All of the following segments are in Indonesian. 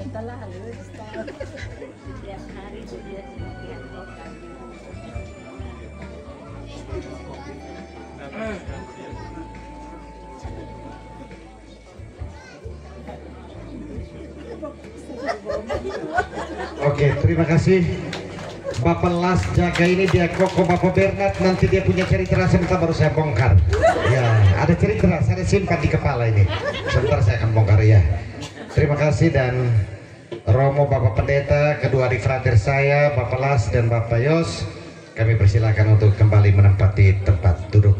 Entahlah halus setiap hari dia semakin kokan. Oke, terima kasih Bapak Las jaga ini dia Koko Bapak Bernard, nanti dia punya cerita sebentar baru saya bongkar. Ya, ada cerita saya simpan di kepala ini. Sebentar saya akan bongkar ya. Terima kasih dan Romo Bapak Pendeta, kedua adik frater saya, Bapak Las dan Bapak Yos, kami persilakan untuk kembali menempati tempat duduk.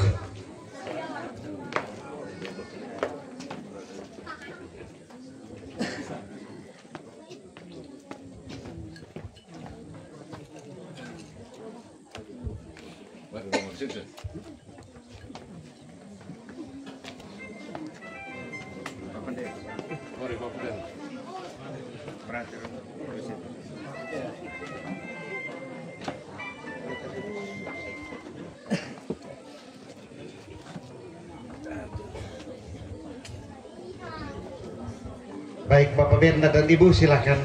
Baik Bapak Bernard dan Ibu silakan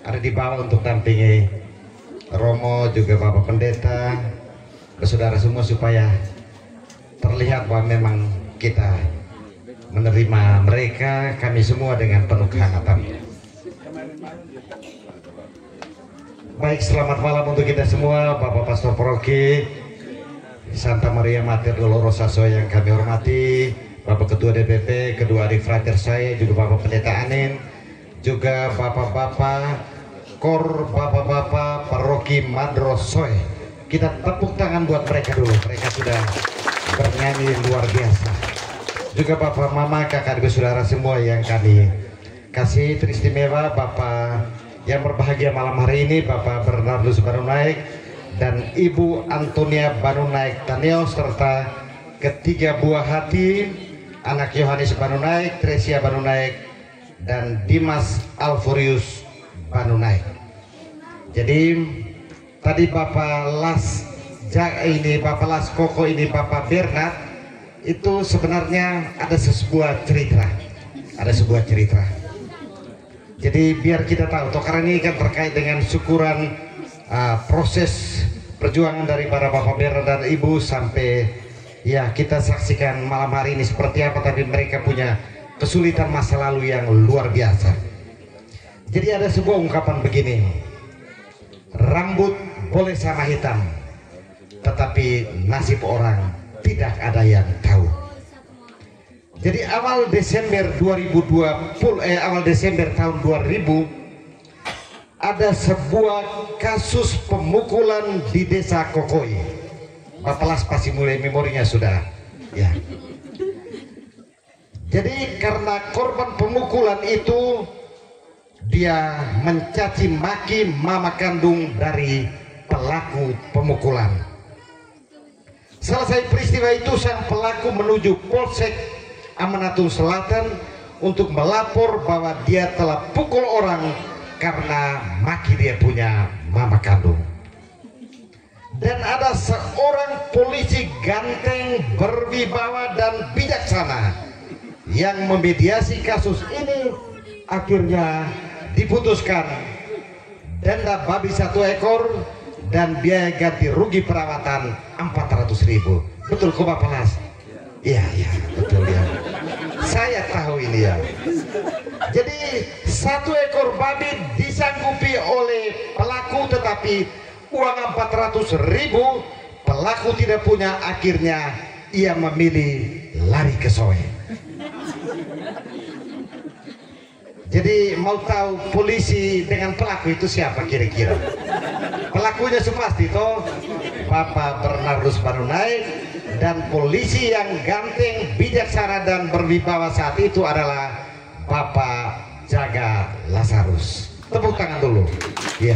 ada di bawah untuk dampingi Romo juga Bapak Pendeta ke saudara semua supaya terlihat bahwa memang kita menerima mereka kami semua dengan penuh kehangatan. Baik, selamat malam untuk kita semua, Bapak Pastor Paroki Santa Maria Mater Dolorosa yang kami hormati, Bapak Ketua DPP, kedua adik frater saya, juga Bapak Pendeta Anin, juga Bapak-Bapak Kor, Bapak-Bapak Paroki Madrosoy. Kita tepuk tangan buat mereka dulu, mereka sudah bernyanyi luar biasa. Juga Bapak Mama, kakak adik saudara semua yang kami kasih teristimewa, Bapak yang berbahagia malam hari ini, Bapak Bernardus Banunaik dan Ibu Antonia Banunaik Taneo, serta ketiga buah hati anak Yohanes Banunaik, Tresia Banunaik dan Dimas Alforius Banunaik. Jadi tadi Bapak Las ini, Bapak Las Koko ini, Bapak Bernard itu sebenarnya ada sebuah cerita, jadi biar kita tahu, karena ini kan terkait dengan syukuran proses perjuangan dari para Bapak Bernard dan Ibu sampai ya kita saksikan malam hari ini seperti apa, tapi mereka punya kesulitan masa lalu yang luar biasa. Jadi ada sebuah ungkapan begini, rambut boleh sama hitam, tetapi nasib orang tidak ada yang tahu. Jadi awal Desember 2020, awal Desember tahun 2000 ada sebuah kasus pemukulan di desa Kokoi. Bapak Las pasti mulai memorinya sudah ya. Jadi karena korban pemukulan itu dia mencaci maki mama kandung dari pelaku pemukulan. Selesai peristiwa itu sang pelaku menuju Polsek Amanatung Selatan untuk melapor bahwa dia telah pukul orang karena maki dia punya mama kandung. Dan ada seorang polisi ganteng, berwibawa dan bijaksana yang memediasi kasus ini, akhirnya diputuskan denda babi 1 ekor dan biaya ganti rugi perawatan 400.000. Betul kok Bapak Las? Iya betul ya. Saya tahu ini ya. Jadi 1 ekor babi disanggupi oleh pelaku, tetapi uang 400.000 pelaku tidak punya, akhirnya ia memilih lari ke Soe. Jadi mau tahu polisi dengan pelaku itu siapa kira-kira? Pelakunya pasti toh Bapak Bernardus Panunai, dan polisi yang ganteng, bijaksana dan berwibawa saat itu adalah Bapak Jaga Lazarus. Tepuk tangan dulu. Ya.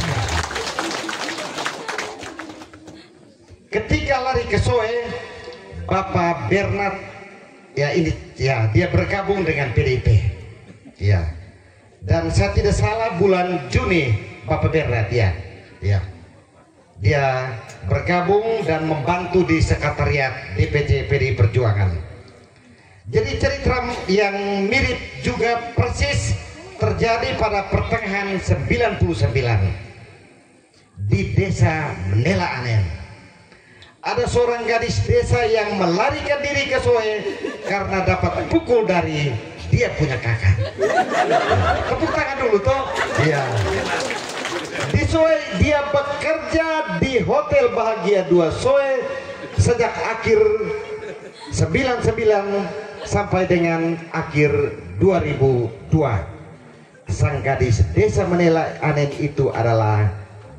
Ketika lari ke Soe, Bapak Bernard ya ini ya dia bergabung dengan PDIP. Ya. Dan saya tidak salah bulan Juni Bapak Bernard ya. Dia bergabung dan membantu di sekretariat DPC PDI Perjuangan. Jadi cerita yang mirip juga persis terjadi pada pertengahan 99 di desa Menela Anen. Ada seorang gadis desa yang melarikan diri ke Soe karena dapat pukul dari dia punya kakak. Tepuk tangan dulu toh. Iya. Di Soe dia bekerja di Hotel Bahagia 2 Soe sejak akhir 99 sampai dengan akhir 2002. Sang gadis desa Menela Anen itu adalah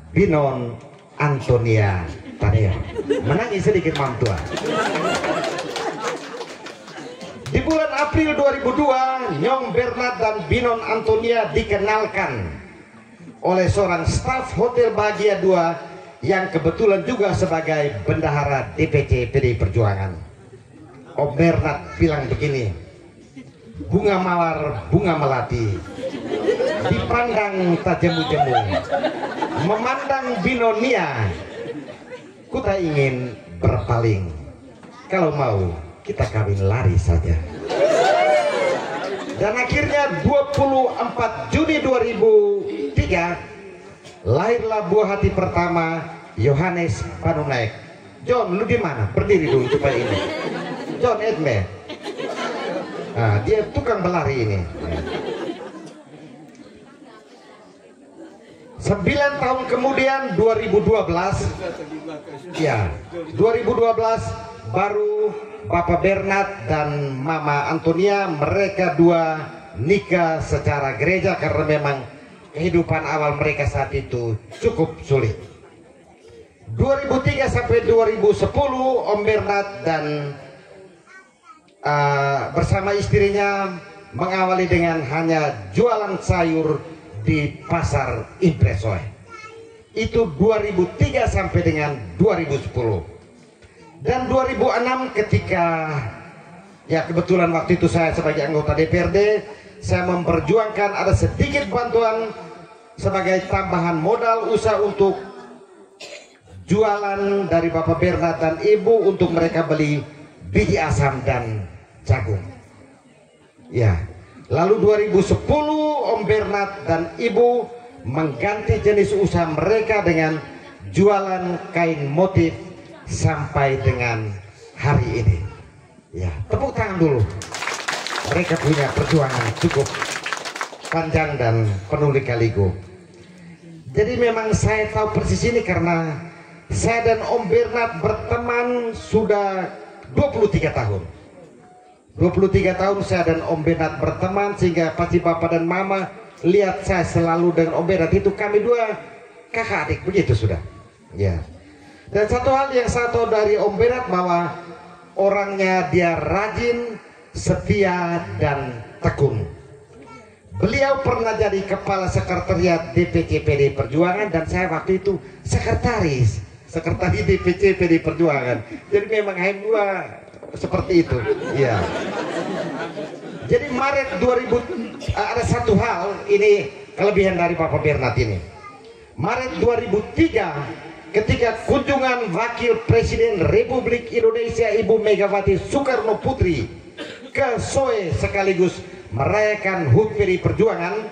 Binon Antonia Tadeo. Menangis sedikit mantua. Di bulan April 2002, Nyong Bernard dan Binon Antonia dikenalkan oleh seorang staf Hotel Bahagia 2 yang kebetulan juga sebagai bendahara DPC PDI Perjuangan. Om Bernard bilang begini, bunga mawar, bunga melati, dipandang tak jemu-jemu, memandang Binonia, ku tak ingin berpaling, kalau mau kita kawin lari saja. Dan akhirnya 24 Juni 2003 lahirlah buah hati pertama Yohanes Panunai. John, lu di mana? Berdiri dulu supaya ini. John Edme. Nah, dia tukang berlari ini. 9 tahun kemudian 2012 ya 2012 baru Bapak Bernard dan Mama Antonia, mereka dua nikah secara gereja karena memang kehidupan awal mereka saat itu cukup sulit. 2003 sampai 2010 Om Bernard dan bersama istrinya mengawali dengan hanya jualan sayur di pasar Impresoy. Itu 2003 sampai dengan 2010. Dan 2006 ketika ya kebetulan waktu itu saya sebagai anggota DPRD, saya memperjuangkan ada sedikit bantuan sebagai tambahan modal usaha untuk jualan dari Bapak Bernard dan Ibu untuk mereka beli biji asam dan jagung. Ya, lalu 2010 Om Bernard dan Ibu mengganti jenis usaha mereka dengan jualan kain motif sampai dengan hari ini. Ya, tepuk tangan dulu. Mereka punya perjuangan cukup panjang dan penuh lika-liku. Jadi memang saya tahu persis ini karena saya dan Om Bernard berteman sudah 23 tahun. 23 tahun saya dan Om Bernard berteman, sehingga pasti Bapak dan Mama lihat saya selalu dengan Om Bernard itu kami dua kakak adik begitu sudah. Ya. Dan satu hal yang saya tahu dari Om Bernard bahwa orangnya dia rajin, setia dan tekun. Beliau pernah jadi kepala sekretariat DPC PDI Perjuangan dan saya waktu itu sekretaris DPC PDI Perjuangan. Jadi memang dua seperti itu. Ya. Jadi Maret 2000 ada satu hal ini kelebihan dari Bapak Bernard ini. Maret 2003 ketika kunjungan Wakil Presiden Republik Indonesia Ibu Megawati Soekarno Putri ke Soe sekaligus merayakan HUT PDI Perjuangan,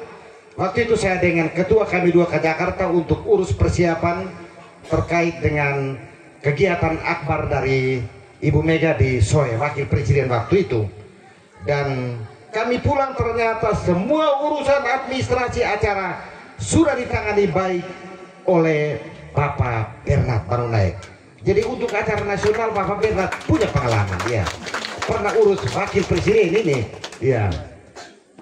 waktu itu saya dengan ketua kami dua ke Jakarta untuk urus persiapan terkait dengan kegiatan akbar dari Ibu Mega di Soe, Wakil Presiden waktu itu. Dan kami pulang ternyata semua urusan administrasi acara sudah ditangani baik oleh Bapak Bernard Panunai. Jadi untuk acara nasional Bapak Bernard punya pengalaman, ya. Pernah urus Wakil Presiden ini, ya.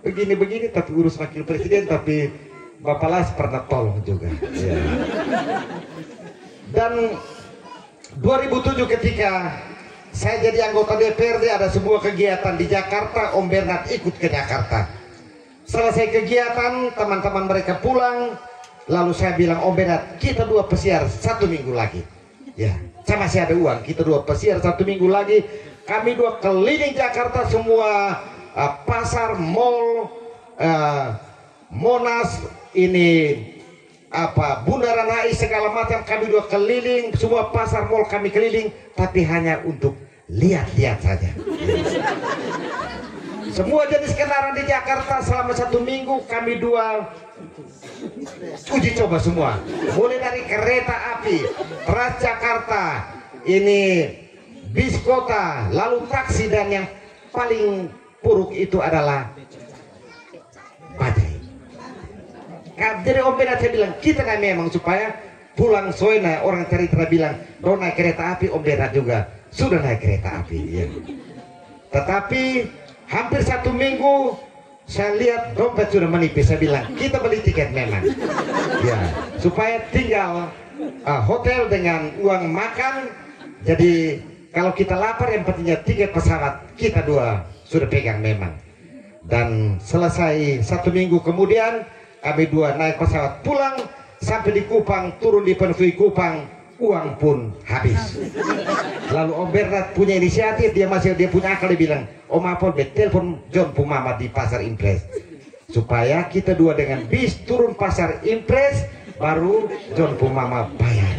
begini-begini tapi urus wakil presiden, tapi Bapak Las pernah tolong juga. Ya. Dan 2007 ketika saya jadi anggota DPRD, ada sebuah kegiatan di Jakarta, Om Bernard ikut ke Jakarta. Selesai kegiatan, teman-teman mereka pulang, lalu saya bilang, Om Bernard, kita 2 pesiar 1 minggu lagi. Ya, saya masih ada uang, kita 2 pesiar 1 minggu lagi. Kami 2 keliling Jakarta semua, pasar, mall, Monas, ini Bundaran HI segala macam, kami 2 keliling, semua pasar mall kami keliling, tapi hanya untuk lihat-lihat saja. Semua jenis kendaraan di Jakarta selama 1 minggu kami 2 uji coba semua, mulai dari kereta api, Transjakarta, ini bis kota, lalu taksi, dan yang paling buruk itu adalah bajai. Jadi Om Bernard saya bilang, kita kan memang supaya pulang soalnya orang cerita bilang, "Kau naik kereta api." Om Bernard juga sudah naik kereta api. Ya. Tetapi hampir 1 minggu saya lihat dompet sudah menipis. Saya bilang, kita beli tiket memang, ya, supaya tinggal hotel dengan uang makan. Jadi kalau kita lapar, yang pentingnya tiket pesawat kita 2 sudah pegang memang. Dan selesai 1 minggu kemudian, kami 2 naik pesawat pulang, sampai di Kupang, turun di Penfui Kupang, uang pun habis. Lalu Om Bernard punya inisiatif, dia punya akal, dia bilang, Om Apol telepon John Pumama di Pasar Impres, supaya kita 2 dengan bis turun Pasar Impres, baru John Pumama bayar.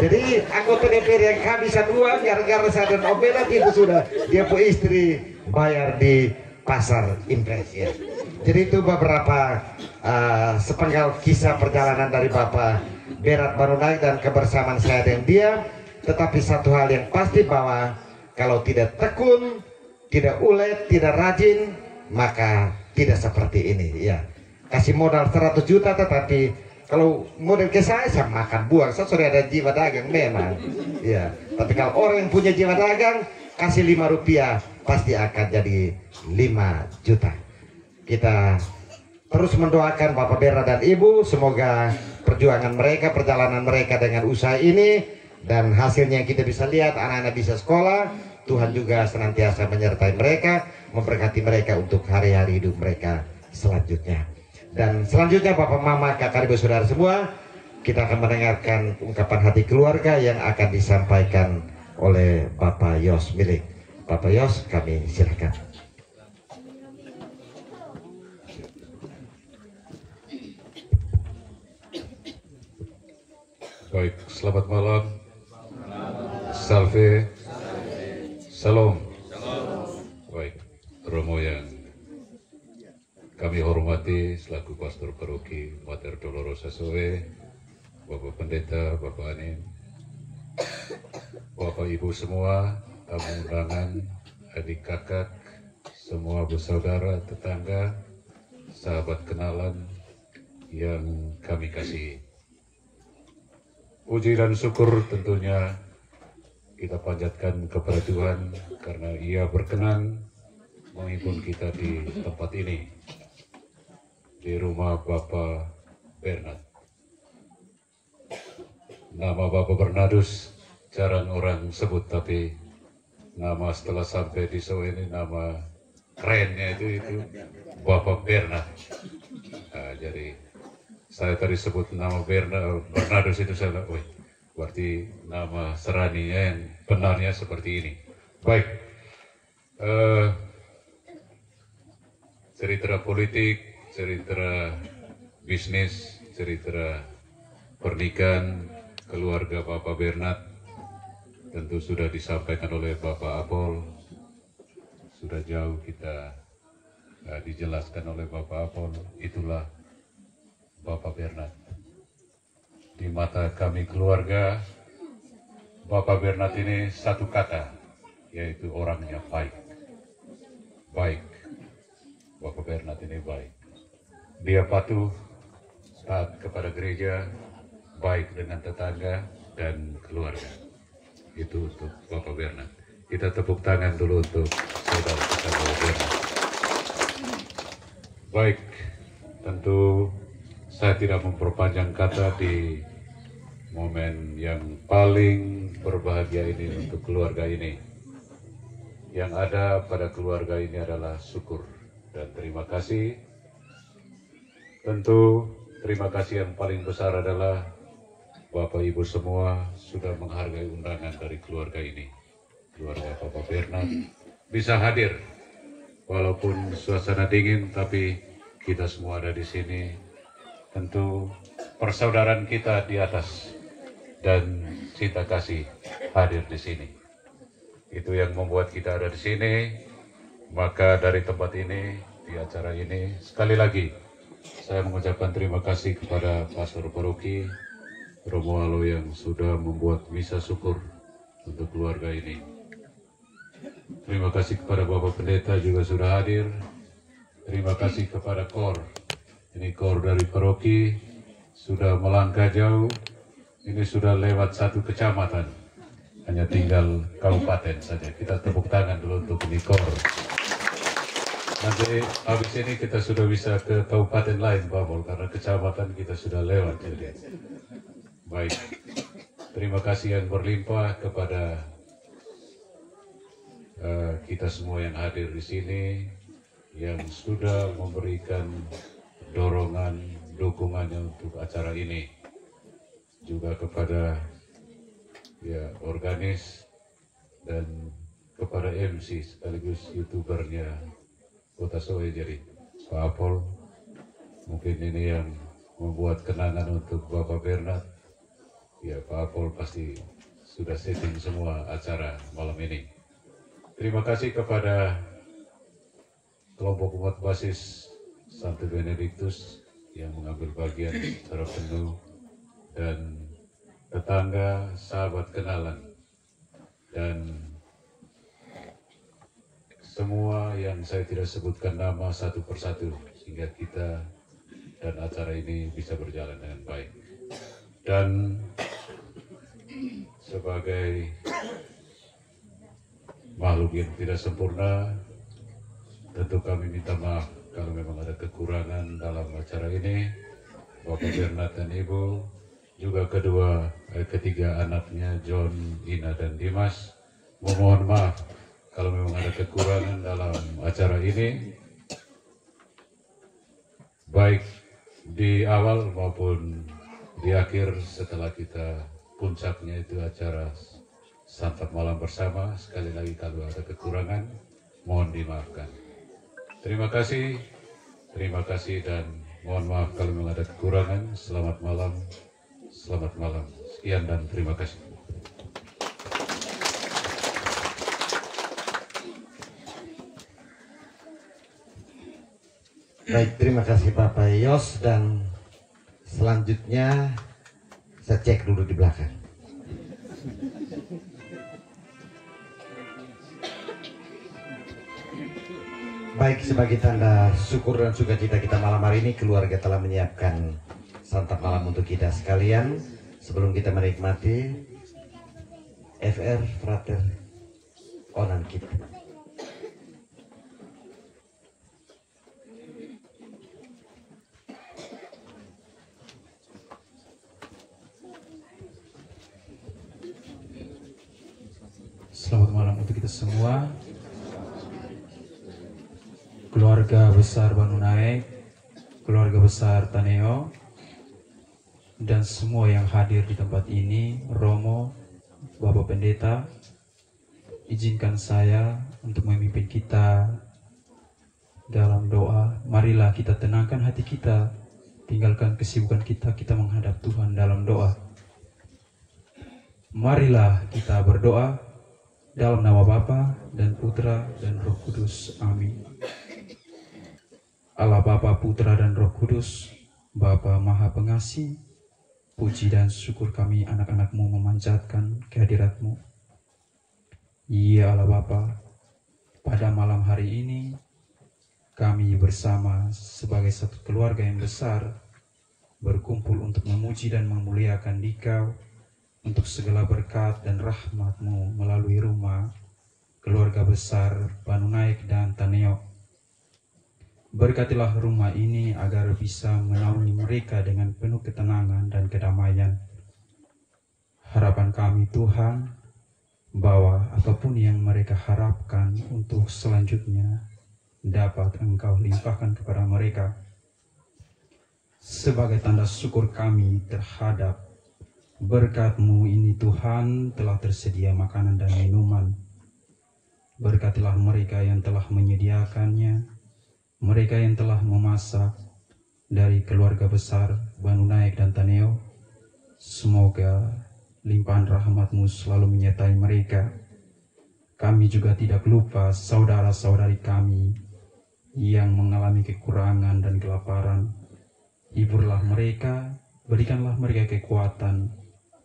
Jadi anggota DPR yang kehabisan uang gara-gara saya dan Om Bernard itu sudah dia pun istri bayar di Pasar Impres, ya. Jadi itu beberapa sepenggal kisah perjalanan dari Bapak Bernard Barunai dan kebersamaan saya dengan dia. Tetapi satu hal yang pasti, bahwa kalau tidak tekun, tidak ulet, tidak rajin, maka tidak seperti ini, ya. Kasih modal 100 juta, tetapi kalau model ke saya makan buang. Saya sudah ada jiwa dagang memang, ya. Tapi kalau orang yang punya jiwa dagang, kasih 5 rupiah pasti akan jadi 5 juta. Kita terus mendoakan Bapak Bernard dan Ibu, semoga perjuangan mereka, perjalanan mereka dengan usaha ini, dan hasilnya yang kita bisa lihat, anak-anak bisa sekolah. Tuhan juga senantiasa menyertai mereka, memberkati mereka untuk hari-hari hidup mereka selanjutnya. Dan selanjutnya Bapak Mama, Kakak, Ibu, Saudara semua, kita akan mendengarkan ungkapan hati keluarga yang akan disampaikan oleh Bapak Yos Milik. Bapak Yos, kami silakan. Baik, selamat malam. Salve. Salam. Baik, Romo yang kami hormati selaku Pastor Paroki Mater Dolorosa Sasoe, Bapak Pendeta, Bapak Anin, Bapak Ibu semua, tamu undangan, adik kakak, semua bersaudara, tetangga, sahabat kenalan yang kami kasihi. Puji dan syukur tentunya kita panjatkan kepada Tuhan karena Ia berkenan menghimpun kita di tempat ini, di rumah Bapak Bernard. Nama Bapak Bernardus jarang orang sebut, tapi nama setelah sampai di show ini, nama kerennya itu Bapak Bernard. Nah, jadi saya tadi sebut nama Bernardus itu, saya bilang, berarti nama seraninya yang benarnya seperti ini. Baik, cerita politik, cerita bisnis, cerita pernikahan keluarga Bapak Bernard tentu sudah disampaikan oleh Bapak Apol. Sudah jauh kita dijelaskan oleh Bapak Apol. Itulah Bapak Bernard. Di mata kami keluarga, Bapak Bernard ini satu kata, yaitu orangnya baik. Baik. Bapak Bernard ini baik. Dia patuh, taat kepada gereja, baik dengan tetangga dan keluarga. Itu untuk Bapak Bernard. Kita tepuk tangan dulu untuk saudara kita Berna. Baik, tentu saya tidak memperpanjang kata di momen yang paling berbahagia ini untuk keluarga ini. Yang ada pada keluarga ini adalah syukur dan terima kasih. Tentu terima kasih yang paling besar adalah Bapak Ibu semua sudah menghargai undangan dari keluarga ini. Keluarga Bapak Bernard bisa hadir walaupun suasana dingin, tapi kita semua ada di sini. Tentu persaudaraan kita di atas dan cinta kasih hadir di sini. Itu yang membuat kita ada di sini. Maka dari tempat ini, di acara ini, sekali lagi saya mengucapkan terima kasih kepada Pastor Paroki Romualo yang sudah membuat misa syukur untuk keluarga ini. Terima kasih kepada Bapak Pendeta juga sudah hadir. Terima kasih kepada KOR. Ini KOR dari paroki sudah melangkah jauh. Ini sudah lewat 1 kecamatan. Hanya tinggal kabupaten saja. Kita tepuk tangan dulu untuk ini KOR. Nanti habis ini kita sudah bisa ke kabupaten lain, Pak Pol, karena kecamatan kita sudah lewat. Jadi. Baik. Terima kasih yang berlimpah kepada kita semua yang hadir di sini, yang sudah memberikan dorongan, dukungannya untuk acara ini. Juga kepada organis dan kepada MC sekaligus youtubernya Kota Soe, jadi Pak Apol. Mungkin ini yang membuat kenangan untuk Bapak Bernard. Ya, Pak Apol pasti sudah setting semua acara malam ini. Terima kasih kepada kelompok umat basis Santo Benedictus yang mengambil bagian secara penuh, dan tetangga, sahabat kenalan, dan semua yang saya tidak sebutkan nama satu persatu, sehingga kita dan acara ini bisa berjalan dengan baik. Dan sebagai makhluk yang tidak sempurna, tentu kami minta maaf kalau memang ada kekurangan dalam acara ini. Bapak Bernard dan Ibu, juga ketiga anaknya John, Ina, dan Dimas, memohon maaf kalau memang ada kekurangan dalam acara ini, baik di awal maupun di akhir setelah kita puncaknya itu acara santap malam bersama. Sekali lagi kalau ada kekurangan, mohon dimaafkan. Terima kasih dan mohon maaf kalau memang ada kekurangan. Selamat malam. Sekian dan terima kasih. Baik, terima kasih Bapak Yos, dan selanjutnya saya cek dulu di belakang. Baik, sebagai tanda syukur dan sukacita kita malam hari ini, keluarga telah menyiapkan santap malam untuk kita sekalian. Sebelum kita menikmati FR Frater Onan kita. Selamat malam untuk kita semua. Keluarga besar Banu Naik, keluarga besar Taneo, dan semua yang hadir di tempat ini, Romo, Bapak Pendeta, izinkan saya untuk memimpin kita dalam doa. Marilah kita tenangkan hati kita, tinggalkan kesibukan kita, kita menghadap Tuhan dalam doa. Marilah kita berdoa dalam nama Bapa dan Putra dan Roh Kudus. Amin. Allah Bapa, Putra dan Roh Kudus, Bapa Maha Pengasih, puji dan syukur kami anak-anak-Mu memanjatkan kehadirat-Mu. Ya Allah Bapa, pada malam hari ini kami bersama sebagai satu keluarga yang besar berkumpul untuk memuji dan memuliakan Dikau untuk segala berkat dan rahmat-Mu melalui rumah keluarga besar Banu Naik dan Taneo. Berkatilah rumah ini agar bisa menaungi mereka dengan penuh ketenangan dan kedamaian. Harapan kami Tuhan, bahwa apapun yang mereka harapkan untuk selanjutnya dapat Engkau limpahkan kepada mereka. Sebagai tanda syukur kami terhadap berkat-Mu ini Tuhan, telah tersedia makanan dan minuman. Berkatilah mereka yang telah menyediakannya, mereka yang telah memasak dari keluarga besar Banu Naik dan Taneo. Semoga limpahan rahmat-Mu selalu menyertai mereka. Kami juga tidak lupa saudara-saudari kami yang mengalami kekurangan dan kelaparan. Hiburlah mereka, berikanlah mereka kekuatan,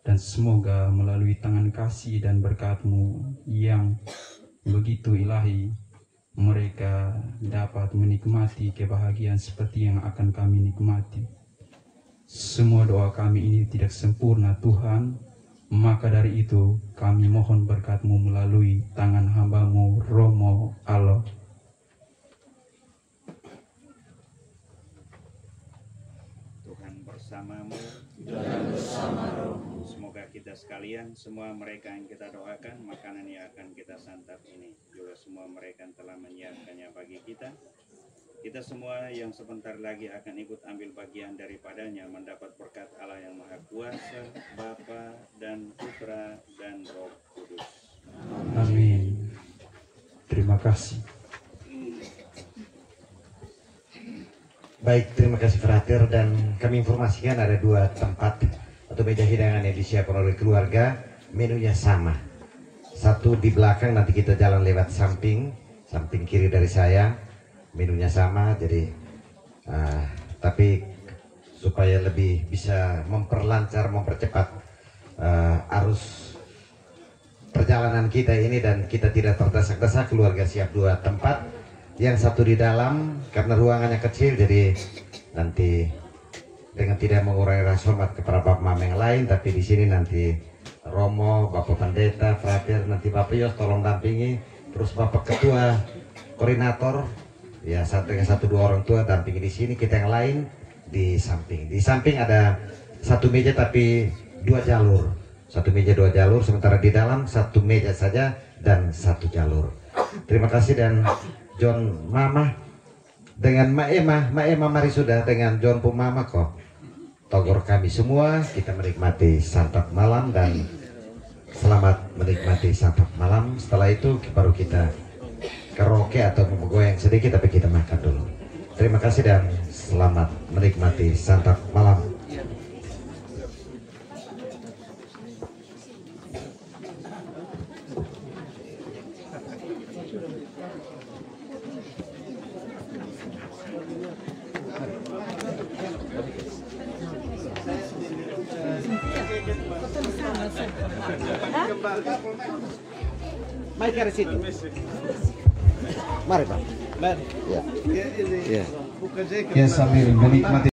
dan semoga melalui tangan kasih dan berkat-Mu yang begitu ilahi, mereka dapat menikmati kebahagiaan seperti yang akan kami nikmati. Semua doa kami ini tidak sempurna Tuhan, maka dari itu kami mohon berkat-Mu melalui tangan hamba-Mu Romo Allah. Bersamamu dan bersama rohmu. Semoga kita sekalian, semua mereka yang kita doakan, makanan yang akan kita santap ini juga semua mereka yang telah menyiapkannya bagi kita. Kita semua yang sebentar lagi akan ikut ambil bagian daripadanya mendapat berkat Allah yang Maha Kuasa, Bapa dan Putra dan Roh Kudus. Amin. Terima kasih. Baik, terima kasih Frater, dan kami informasikan ada 2 tempat atau meja hidangan yang disiapkan oleh keluarga. Menunya sama, satu di belakang, nanti kita jalan lewat samping kiri dari saya. Menunya sama, jadi tapi supaya lebih bisa mempercepat arus perjalanan kita ini dan kita tidak terdesak-desak, keluarga siap 2 tempat. Yang satu di dalam karena ruangannya kecil, jadi nanti dengan tidak mengurangi rasa hormat kepada Bapak Mama yang lain, tapi di sini nanti Romo, Bapak Pendeta, Frater, nanti Bapak Yos tolong dampingi, terus Bapak Ketua Koordinator, ya dengan 1-2 orang tua dampingi di sini, kita yang lain di samping. Di samping ada 1 meja tapi 2 jalur, 1 meja 2 jalur, sementara di dalam 1 meja saja dan 1 jalur. Terima kasih. Dan John Mama dengan Ma Ema mari sudah dengan John Pum Mama kok. Togor kami semua, kita menikmati santap malam dan selamat menikmati santap malam. Setelah itu baru kita karaoke atau menggoyang sedikit, tapi kita makan dulu. Terima kasih dan selamat menikmati santap malam. Mari ke situ. Mari Pak. Mari. Ya. Ya. Ya, sambil menikmati